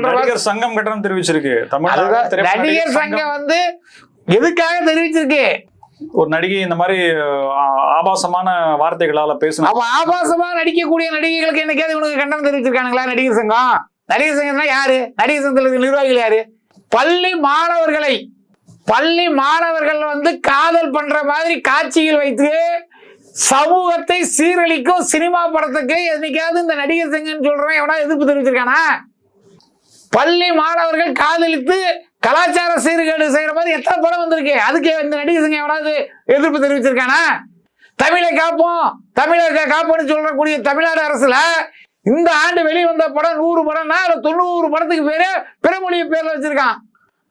நடிகர் சங்கம் கட்டணம் தெரிவிச்சிருக்கு. நடிகர் சங்கம் வந்து எதுக்காக தெரிவிச்சிருக்கு? ஒரு நடிகை இந்த மாதிரி ஆபாசமான வார்த்தைகளால பேசணும். அப்ப ஆபாசமா நடிக்கக்கூடிய நடிகைகளுக்கு என்னைக்காவது இவனுக்கு கண்டனம் தெரிவிச்சிருக்கானுங்களா நடிகர் சங்கம்? நடிகர் சங்கம்னா யாரு? நடிகர் சங்கத்தில் நிர்வாகிகள் யாரு? பள்ளி மாணவர்கள் வந்து காதல் பண்ற மாதிரி காட்சிகள் வைத்து சமூகத்தை சீரழிக்கும் சினிமா படத்துக்கு என்னைக்காவது இந்த நடிகர் சங்கம்னு சொல்றேன் எவனா எதிர்ப்பு தெரிவிச்சிருக்கானா? பள்ளி மாணவர்கள் காதலித்து கலாச்சார சீர்கேடு செய்யற மாதிரி எத்தனை படம் வந்திருக்கு. அதுக்கு இந்த நடிகர் சங்கம் எவனாவது எதிர்ப்பு தெரிவிச்சிருக்கானா? தமிழை காப்போம்னு சொல்லக்கூடிய தமிழ்நாடு அரசுல இந்த ஆண்டு வெளிவந்த படம் 100 படம்னா 90 படத்துக்கு பேரு பிறமொழியை பேர்ல வச்சிருக்கான்.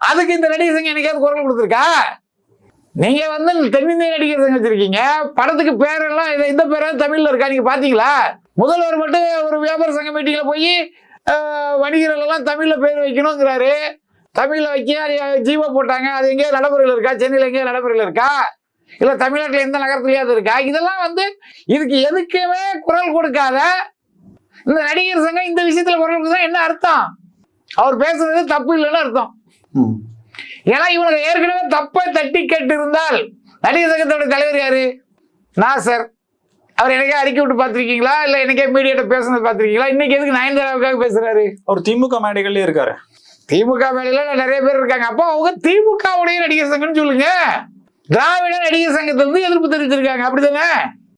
அதுக்கு இந்த நடிகர் சங்கம் என்னைக்காவது குரல் கொடுத்துருக்கா? நீங்க வந்து தென்னிந்திய நடிகர் சங்கம் வச்சிருக்கீங்க, படத்துக்கு பேரெல்லாம் இந்த பேராவது தமிழ்ல இருக்கா? நீங்க பாத்தீங்களா? முதல்வர் மட்டும் ஒரு வியாபார சங்க மீட்டிங்ல போய் வணிகர்கள் எல்லாம் தமிழ்ல பேர் வைக்கணுங்கிறாரு. தமிழ்ல வைக்க ஜீவோ போட்டாங்க. அது எங்கேயாவது நடைமுறையில் இருக்கா? சென்னையில எங்கேயாவது நடைமுறையில் இருக்கா? இல்ல தமிழ்நாட்டில் எந்த நகரத்துலயாவது இருக்கா? இதெல்லாம் வந்து இதுக்கு எதுக்குமே குரல் கொடுக்காத இந்த நடிகர் சங்கம் இந்த விஷயத்துல குரல் கொடுத்தா என்ன அர்த்தம்? அவர் பேசுறது தப்பு இல்லைன்னு அர்த்தம். ஏன்னா இவனுக்கு ஏற்கனவே தப்பை தட்டி கேட்டு இருந்தால் நடிகர் சங்கத்தோட தலைவர் யாரு? நாசர். அவர் எனக்கே அறிக்கை விட்டு பார்த்திருக்கீங்களா? இல்ல எனக்கே மீடியாட்ட பேசுனது பார்த்திருக்கீங்களா? இன்னைக்கு எதுக்கு நயன்தாராவுக்காக பேசுறாரு? அவர் திமுக மேடைகள்லயே இருக்காரு. திமுக மேடையில நிறைய பேர் இருக்காங்க. அப்போ அவங்க திமுகவுடைய நடிகர் சங்கம்னு சொல்லுங்க. திராவிட நடிகர் சங்கத்திலிருந்து எதிர்ப்பு தெரிவிச்சிருக்காங்க, அப்படிதானே?